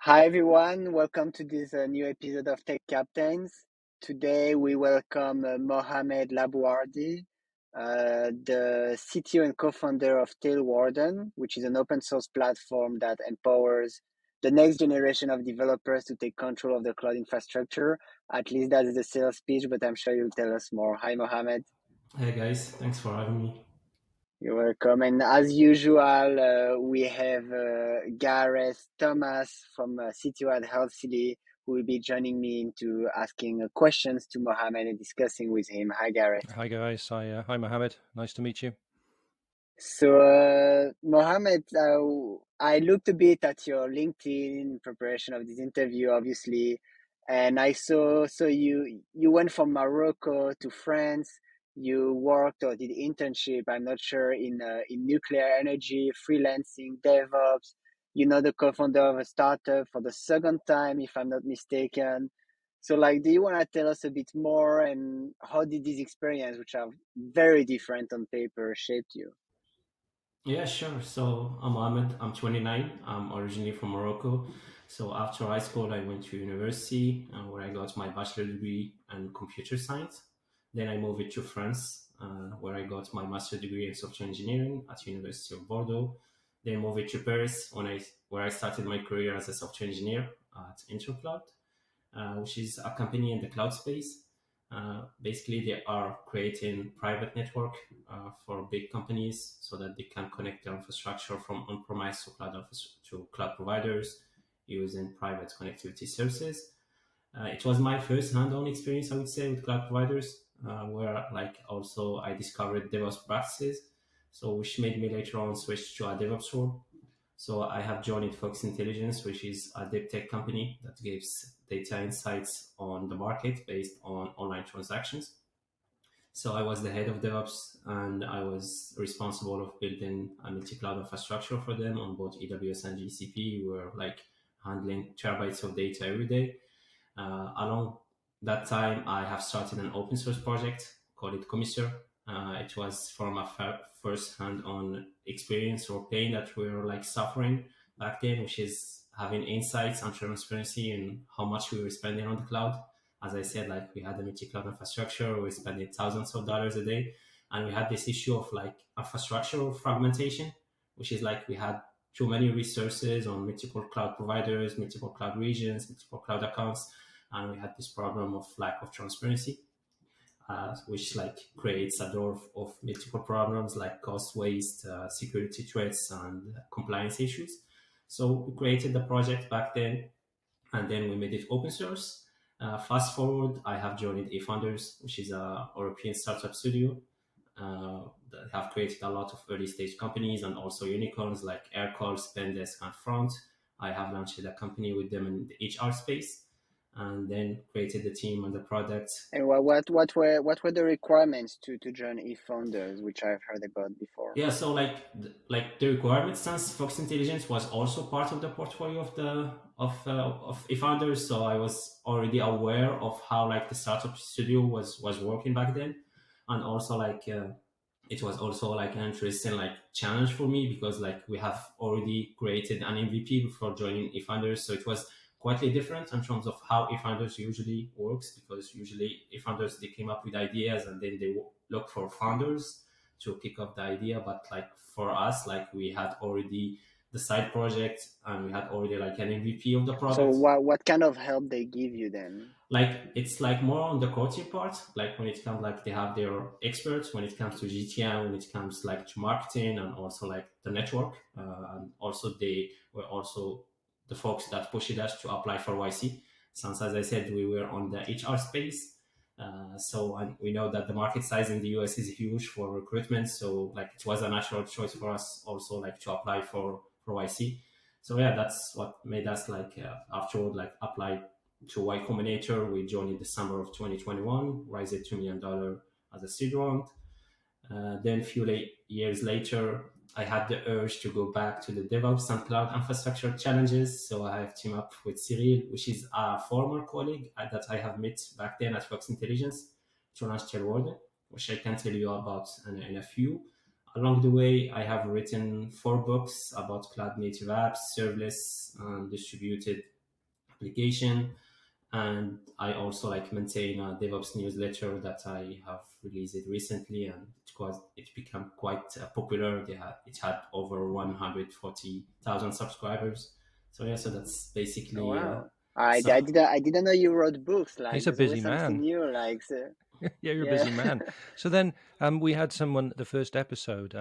Hi everyone, welcome to this new episode of Tech Captains. Today we welcome Mohamed Labouardy, the CTO and co-founder of TailWarden, which is an open source platform that empowers the next generation of developers to take control of the cloud infrastructure. At least that is the sales pitch, but I'm sure you'll tell us more. Hi Mohamed. Hey guys, thanks for having me. You're welcome. And as usual, we have Gareth Thomas from CTO at Health City, who will be joining me into asking questions to Mohammed and discussing with him. Hi, Gareth. Hi guys. Hi Mohammed. Nice to meet you. So, Mohammed, I looked a bit at your LinkedIn in preparation of this interview, obviously, and I saw you went from Morocco to France. You worked or did internship. I'm not sure in nuclear energy, freelancing, DevOps. You know, the co-founder of a startup for the second time, if I'm not mistaken. So, like, do you want to tell us a bit more and how did these experiences, which are very different on paper, shaped you? Yeah, sure. So I'm Mohammed. I'm 29. I'm originally from Morocco. So after high school, I went to university where I got my bachelor degree in computer science. Then I moved to France where I got my master degree in software engineering at University of Bordeaux. Then moved to Paris where I started my career as a software engineer at Intercloud, which is a company in the cloud space. Basically, they are creating private network for big companies so that they can connect their infrastructure from on-premise to cloud providers using private connectivity services. It was my first hand-on experience, I would say, with cloud providers, where like also I discovered DevOps practices, so which made me later on switch to a DevOps role. So I have joined Fox Intelligence, which is a deep tech company that gives data insights on the market based on online transactions. So I was the head of DevOps and I was responsible of building a multi-cloud infrastructure for them on both AWS and GCP. We were like handling terabytes of data every day. Along that time, I have started an open source project called it Commissar. It was from a first hand on experience or pain that we were like suffering back then, which is having insights and transparency in how much we were spending on the cloud. As I said, like we had a multi-cloud infrastructure, we were spending thousands of dollars a day. And we had this issue of like infrastructural fragmentation, which is like we had too many resources on multiple cloud providers, multiple cloud regions, multiple cloud accounts, and we had this problem of lack of transparency, which like creates a door of multiple problems like cost waste, security threats, and compliance issues. So we created the project back then, and then we made it open source. Fast forward, I have joined eFounders, which is a European startup studio that have created a lot of early stage companies and also unicorns like Aircall, Spendesk, and Front. I have launched a company with them in the HR space and then created the team and the product. And what were the requirements to join eFounders, which I've heard about before? Yeah, so like the requirement since Fox Intelligence was also part of the portfolio of eFounders, so I was already aware of how like the startup studio was working back then, and also like it was also like an interesting like challenge for me because like we have already created an MVP before joining eFounders, so it was quite different in terms of how eFounders usually works because usually eFounders they came up with ideas and then they look for founders to pick up the idea. But like for us, like we had already the side project and we had already like an MVP of the So product. what kind of help they give you then? Like it's like more on the coaching part. Like when it comes like they have their experts when it comes to GTM, when it comes like to marketing and also like the network. And also they were also the folks that pushed us to apply for YC. Since as I said, we were on the HR space. So and we know that the market size in the US is huge for recruitment. So like it was a natural choice for us also like to apply for YC. So yeah, that's what made us like afterward like apply to Y Combinator. We joined in December of 2021, raised $2 million as a seed round. Then a few years later, I had the urge to go back to the DevOps and cloud infrastructure challenges. So I have teamed up with Cyril, which is a former colleague that I have met back then at Fox Intelligence, to launch TailWarden, which I can tell you about in a few. Along the way, I have written 4 books about cloud native apps, serverless, and distributed application. And I also like maintain a DevOps newsletter that I have released it recently, and it became quite popular. It had over 140,000 subscribers. So yeah, so that's Oh, basically wow. so I didn't know you wrote books. Like He's a there's always busy something man. new. Like so, Yeah, you're a yeah. busy man. So then we had someone, the first episode,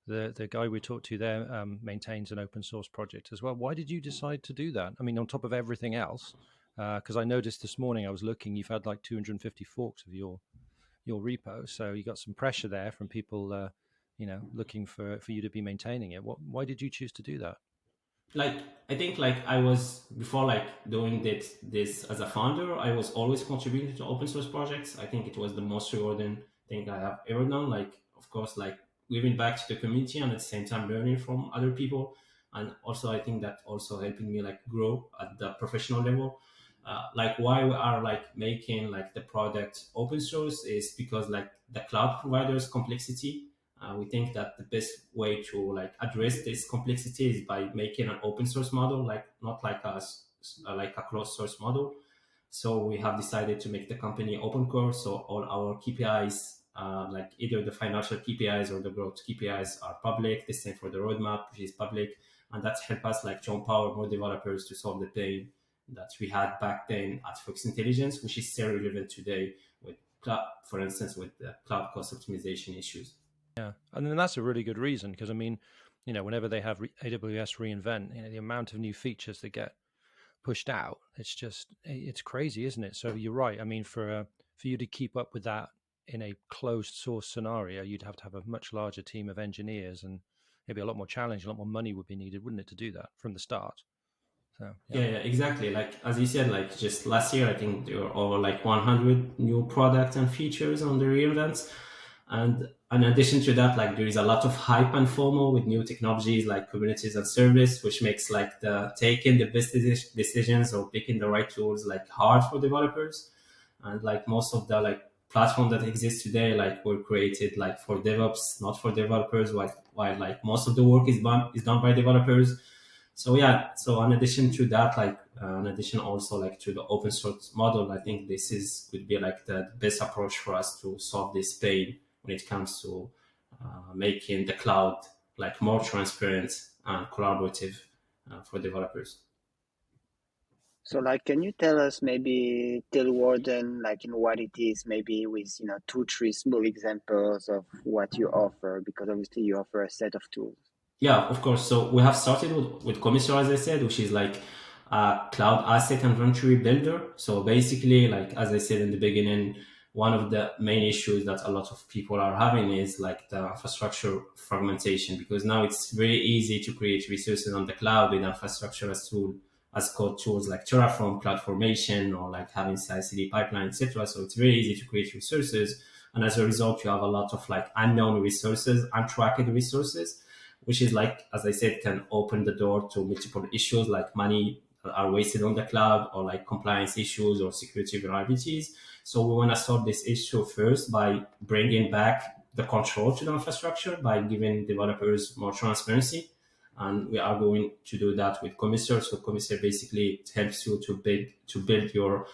the guy we talked to there maintains an open source project as well. Why did you decide to do that? I mean, on top of everything else, because I noticed this morning I was looking, you've had like 250 forks of your repo, so you got some pressure there from people, looking for you to be maintaining it. Why did you choose to do that? like I think like I was before like doing this as a founder, I was always contributing to open source projects. I think it was the most rewarding thing I have ever done. Like of course, like giving back to the community and at the same time learning from other people. And also I think that also helping me like grow at the professional level. Like why we are like making like the product open source is because like the cloud providers complexity, we think that the best way to like address this complexity is by making an open source model, like not like a closed source model. So we have decided to make the company open core. So all our KPIs, like either the financial KPIs or the growth KPIs, are public. The same for the roadmap, which is public, and that's helped us like to empower more developers to solve the pain that we had back then at Fox Intelligence, which is still relevant today with cloud, for instance, with the cloud cost optimization issues. Yeah, and then that's a really good reason, because I mean, whenever they have AWS reInvent, the amount of new features that get pushed out, it's crazy, isn't it? So you're right. I mean, for you to keep up with that in a closed source scenario, you'd have to have a much larger team of engineers, and maybe a lot more challenge, a lot more money would be needed, wouldn't it, to do that from the start? So Yeah, exactly. Like as you said, like just last year, I think there were over like 100 new products and features on the reinvents. And in addition to that, like there is a lot of hype and FOMO with new technologies like Kubernetes and service, which makes like the taking the best decisions or picking the right tools like hard for developers. And like most of the like platform that exists today, like were created like for DevOps, not for developers. While like most of the work is done by developers. So yeah, so in addition to that, like in addition also like to the open source model, I think this is could be like the best approach for us to solve this pain when it comes to making the cloud like more transparent and collaborative for developers. So, like, can you tell us maybe TailWarden, like, what it is, maybe with, two, three small examples of what you offer, because obviously you offer a set of tools. Yeah, of course. So we have started with Commissar, as I said, which is like a cloud asset inventory builder. So basically, like as I said in the beginning, one of the main issues that a lot of people are having is like the infrastructure fragmentation, because now it's very easy to create resources on the cloud with infrastructure as code tools like Terraform, CloudFormation, or like having CI/CD pipeline, etc. So it's very easy to create resources, and as a result, you have a lot of like unknown resources, untracked resources, which is like, as I said, can open the door to multiple issues like money are wasted on the cloud, or like compliance issues or security vulnerabilities. So we want to solve this issue first by bringing back the control to the infrastructure by giving developers more transparency. And we are going to do that with Commissar. So Commissar basically helps you to build your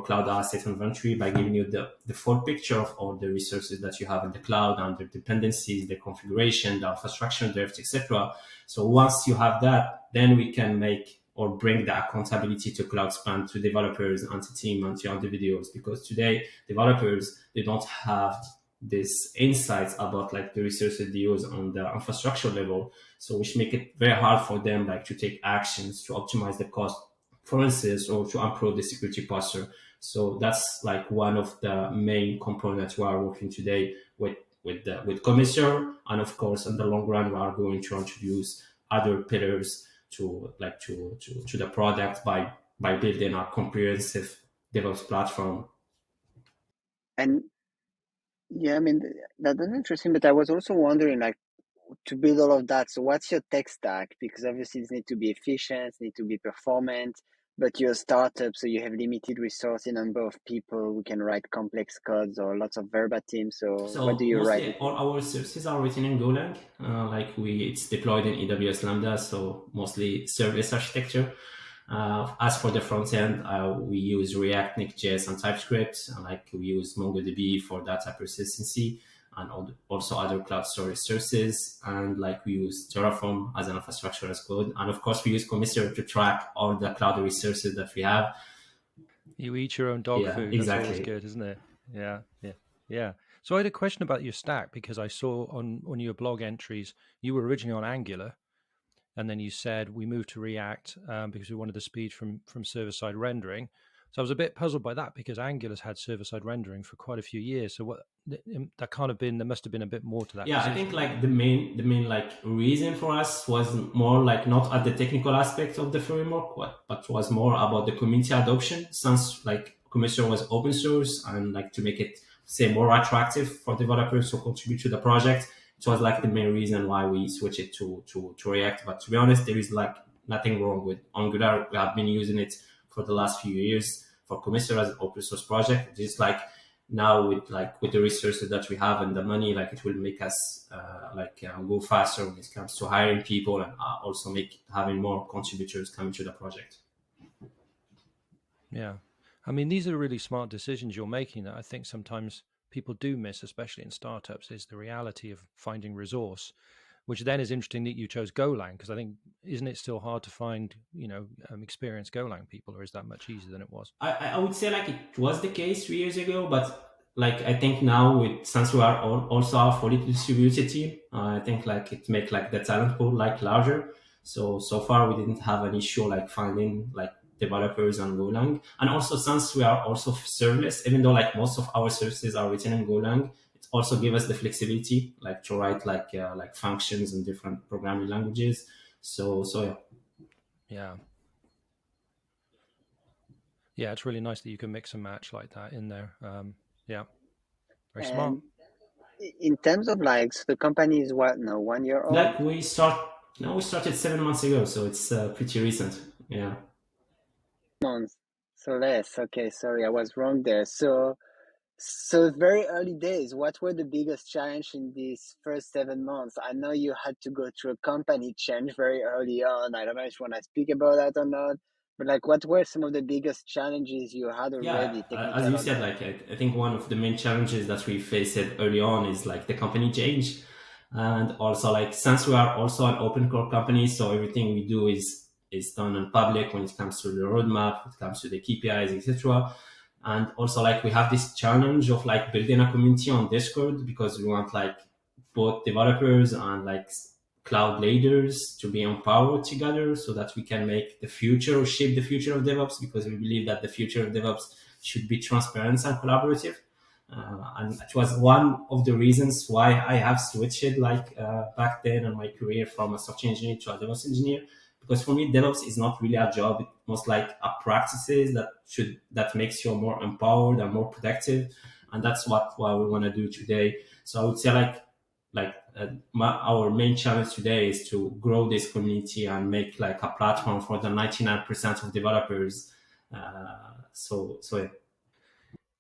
cloud asset inventory by giving you the full picture of all the resources that you have in the cloud and their dependencies, the configuration, the infrastructure drift, etc. So once you have that, then we can make or bring the accountability to cloud span to developers and to team and to individuals, because today developers, they don't have these insights about like the resources they use on the infrastructure level, so which make it very hard for them like to take actions to optimize the cost, for instance, or to improve the security posture. So that's like one of the main components we are working today with Commissioner, and of course, in the long run, we are going to introduce other pillars to the product by building a comprehensive DevOps platform. And yeah, I mean, that's interesting, but I was also wondering, like, to build all of that, so what's your tech stack? Because obviously it needs to be efficient, it needs to be performant, but you're a startup, so you have limited resources, number of people who can write complex codes or lots of verbatim. So what do So you write mostly it all in? our services are written in Golang. It's deployed in AWS Lambda, so mostly service architecture. As for the front end, we use React, Next.js, and TypeScript, and like we use MongoDB for data persistency, and also other cloud storage sources. And like we use Terraform as an infrastructure as code, and of course we use Commissioner to track all the cloud resources that we have. You eat your own dog Yeah, food. exactly. That's always good, isn't it? Yeah. So I had a question about your stack, because I saw on your blog entries you were originally on Angular, and then you said we moved to React because we wanted the speed from server-side rendering. So I was a bit puzzled by that, because Angular's had server-side rendering for quite a few years. So there must have been a bit more to that Yeah, decision. I think like the main like reason for us was more like not at the technical aspect of the framework, but was more about the community adoption, since like Commissioner was open source, and like to make it say more attractive for developers to contribute to the project. It was like the main reason why we switched it to React. But to be honest, there is like nothing wrong with Angular. We have been using it for the last few years for Commissioner as an open source project. Just like now with the resources that we have and the money, like it will make us go faster when it comes to hiring people, and also make having more contributors coming to the project. Yeah. I mean, these are really smart decisions you're making that I think sometimes people do miss, especially in startups, is the reality of finding resource, which then is interesting that you chose Golang, because I think, isn't it still hard to find, experienced Golang people, or is that much easier than it was? I would say like it was the case 3 years ago, but like I think now since we are also a fully distributed team, I think like it make like the talent pool like larger. So far we didn't have an issue like finding like developers on Golang. And also since we are also serverless, even though like most of our services are written in Golang, it also gives us the flexibility like to write like functions in different programming languages. So yeah. Yeah, it's really nice that you can mix and match like that in there. Yeah, very And smart. in terms of like, so the company is what now, 1 year old? Like we started 7 months ago, so it's pretty recent. Yeah. Months. So less. Okay, sorry, I was wrong there. So very early days. What were the biggest challenge in these first 7 months? I know you had to go through a company change very early on. I don't know if you want to speak about that or not, but like, what were some of the biggest challenges you had Yeah, already, as technical you or said, not? like I think one of the main challenges that we faced early on is like the company change, and also like since we are also an open core company, so everything we do is done in public when it comes to the roadmap, when it comes to the KPIs, etc. And also like we have this challenge of like building a community on Discord, because we want like both developers and like cloud leaders to be empowered together, so that we can make the future or shape the future of DevOps, because we believe that the future of DevOps should be transparent and collaborative. And it was one of the reasons why I have switched back then in my career from a software engineer to a DevOps engineer. Because for me, DevOps is not really a job; it's most like a practices that makes you more empowered and more productive, and that's what we want to do today. So I would say our main challenge today is to grow this community and make like a platform for the 99% of developers. Yeah.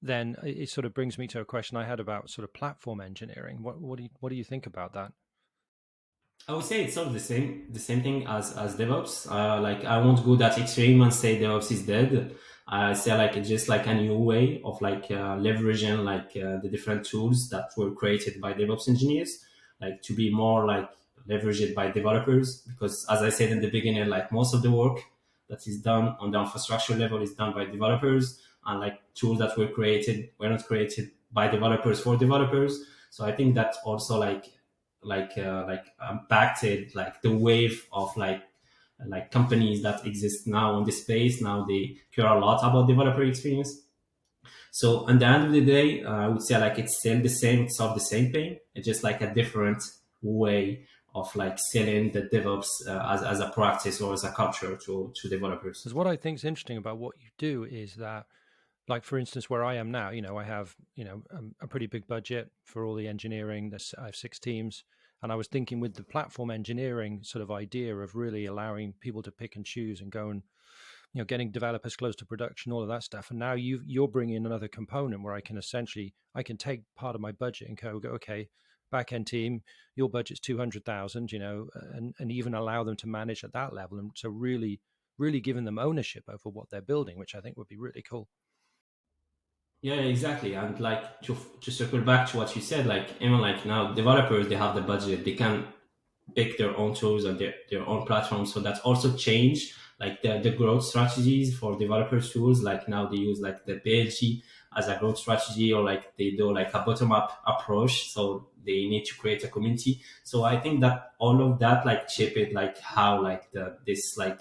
Then it sort of brings me to a question I had about sort of platform engineering. What do you think about that? I would say it's sort of the same thing as DevOps. Like I won't go that extreme and say DevOps is dead. I say like it's just like a new way of leveraging the different tools that were created by DevOps engineers, like to be more like leveraged by developers. Because as I said in the beginning, like most of the work that is done on the infrastructure level is done by developers, and like tools that were not created by developers for developers. So I think that's also impacted like the wave of companies that exist now in this space. Now they care a lot about developer experience. So at the end of the day, I would say like it's still the same, it's all the same pain. It's just like a different way of like selling the DevOps as a practice or as a culture to developers. Because what I think is interesting about what you do is that, like for instance, where I am now, I have a pretty big budget for all the engineering. I have 6 teams, and I was thinking with the platform engineering sort of idea of really allowing people to pick and choose and go and getting developers close to production, all of that stuff. And now you're bringing another component where I can take part of my budget and go, okay, back end team, your budget's 200,000, and even allow them to manage at that level, and so really really giving them ownership over what they're building, which I think would be really cool. Yeah, exactly. And like to circle back to what you said, like even like now developers, they have the budget, they can pick their own tools and their own platforms. So that's also changed like the growth strategies for developers tools. Like now they use like the PLG as a growth strategy, or like they do like a bottom up approach. So they need to create a community. So I think that all of that like shape it like how like this like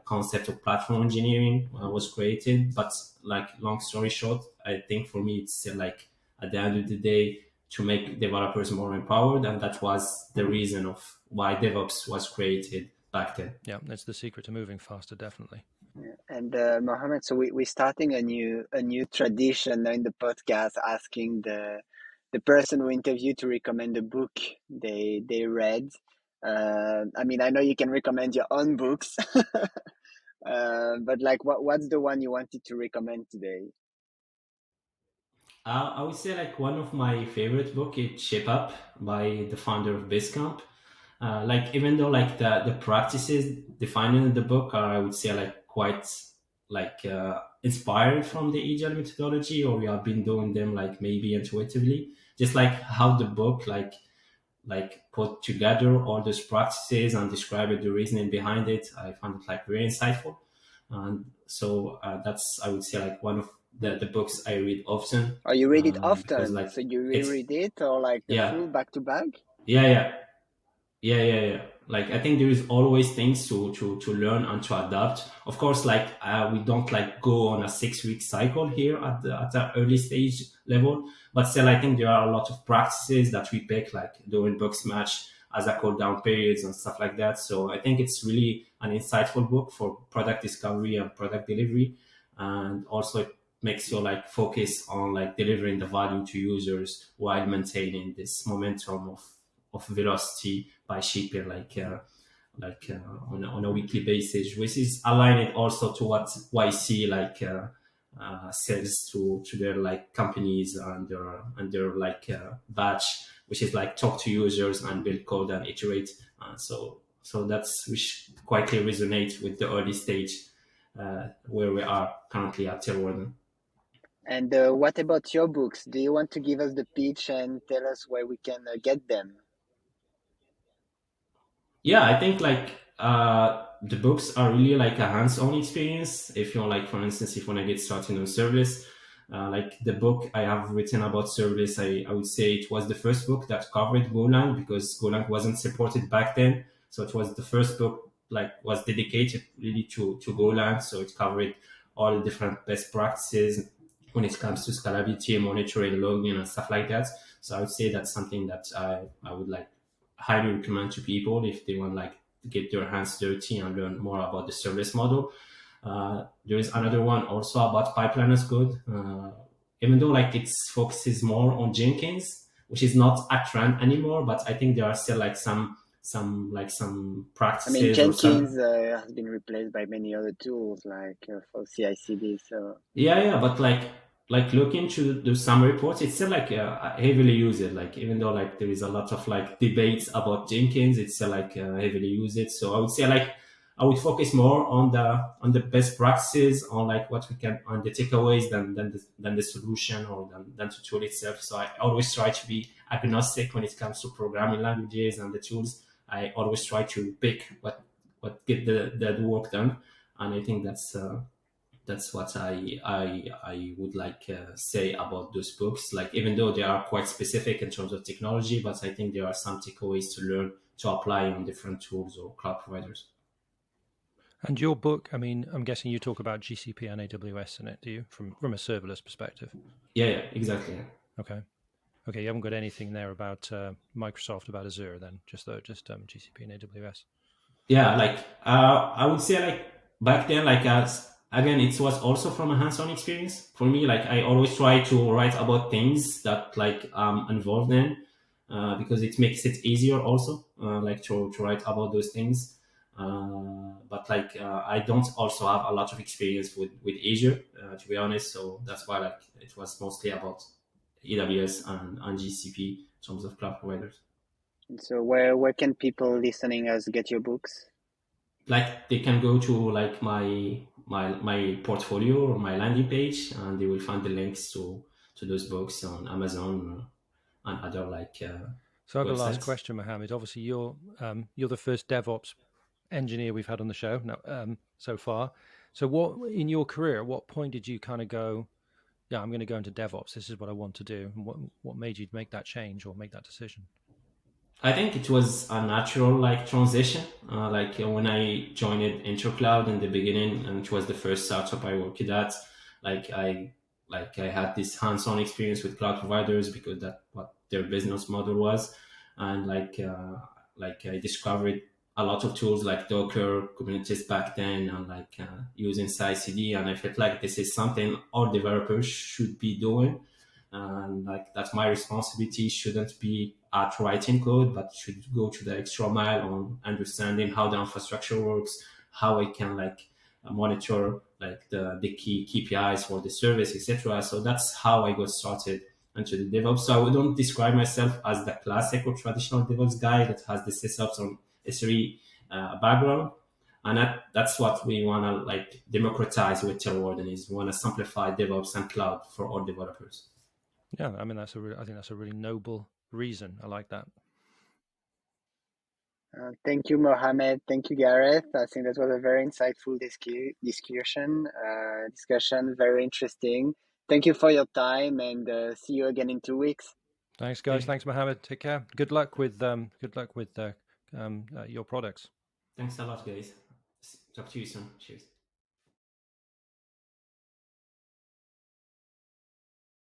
concept of platform engineering was created. But like long story short, I think for me it's still like at the end of the day to make developers more empowered, and that was the reason of why DevOps was created back then. Yeah, that's the secret to moving faster, definitely. Yeah. And Mohammed, so we're starting a new tradition in the podcast, asking the person we interview to recommend a book they read. I mean, I know you can recommend your own books, but like, what's the one you wanted to recommend today? I would say like one of my favorite book is Shape Up by the founder of Basecamp. Like even though like the practices defined in the book are, I would say, like quite like inspired from the agile methodology, or we have been doing them like maybe intuitively, just like how the book like put together all those practices and describe the reasoning behind it. I found it like very insightful. And so that's, I would say, like one of the books I read often, Or you read it because often, like so you it's, reread it, or like the yeah, full back to back? yeah, yeah. Yeah. Like I think there is always things to learn and to adapt. Of course, like we don't like go on a 6 week cycle here at the early stage level, but still, I think there are a lot of practices that we pick, like doing box match as a cool down periods and stuff like that. So I think it's really an insightful book for product discovery and product delivery, and also it makes you like focus on like delivering the value to users while maintaining this momentum of velocity by shipping on a weekly basis, which is aligned also to what YC sells to their like companies and their like batch, which is like talk to users and build code and iterate. So that's which quietly resonates with the early stage where we are currently at TailWarden. And what about your books? Do you want to give us the pitch and tell us where we can get them? Yeah, I think like the books are really like a hands-on experience. If you're like, for instance, if you want to get started on serverless, like the book I have written about serverless, I would say it was the first book that covered Golang, because Golang wasn't supported back then. So it was the first book like was dedicated really to Golang. So it covered all the different best practices when it comes to scalability, monitoring, logging, and stuff like that. So I would say that's something that I would like highly recommend to people if they want like to get their hands dirty and learn more about the service model. There is another one also about pipeline as code. Even though like it focuses more on Jenkins, which is not a trend anymore, but I think there are still like some I mean, practices or some. Jenkins has been replaced by many other tools like for CI/CD. So Yeah, but like look into the some reports, it's still like heavily used. Like even though like there is a lot of like debates about Jenkins, it's still like heavily used. So I would say like I would focus more on the best practices, on like what we can on the takeaways than the solution or than the tool itself. So I always try to be agnostic when it comes to programming languages and the tools. I always try to pick what get the work done, and I think that's what I would like say about those books. Like even though they are quite specific in terms of technology, but I think there are some takeaways to learn to apply on different tools or cloud providers. And your book, I mean, I'm guessing you talk about GCP and AWS in it, do you, from a serverless perspective? Yeah, exactly. Okay. Okay, you haven't got anything there about Microsoft, about Azure, then just GCP and AWS. Yeah, like I would say like back then, like as again, it was also from a hands-on experience for me. Like I always try to write about things that like involved in, because it makes it easier also like to write about those things. But like I don't also have a lot of experience with Azure, to be honest. So that's why like it was mostly about AWS and GCP in terms of cloud providers. so where can people listening us get your books? like they can go to like my portfolio or my landing page, and they will find the links to those books on Amazon and other like So I've a last websites. question, Mohammed. Obviously, you're the first DevOps engineer we've had on the show now, so far. So, what in your career? At what point did you kind of go, "Yeah, I'm going to go into DevOps. This is what I want to do." And what made you make that change or make that decision? I think it was a natural like transition. When I joined Intercloud in the beginning, and it was the first startup I worked at. Like I I had this hands-on experience with cloud providers because that what their business model was, and I discovered a lot of tools like Docker, Kubernetes back then, and using CI/CD, and I felt like this is something all developers should be doing, and like that's my responsibility. Shouldn't be at writing code, but should go to the extra mile on understanding how the infrastructure works, how I can monitor like the key KPIs for the service, etc. So that's how I got started into the DevOps. So I wouldn't describe myself as the classic or traditional DevOps guy that has the sysops on S3 background. And that's what we want to like democratize with TailWarden is we want to simplify DevOps and cloud for all developers. Yeah, I mean, I think that's a really noble reason. I like that. Thank you, Mohamed. Thank you, Gareth. I think that was a very insightful discussion. Very interesting. Thank you for your time, and see you again in 2 weeks. Thanks, guys. Thanks, Mohammed. Take care. Good luck with your products. Thanks a lot, guys. Talk to you soon. Cheers.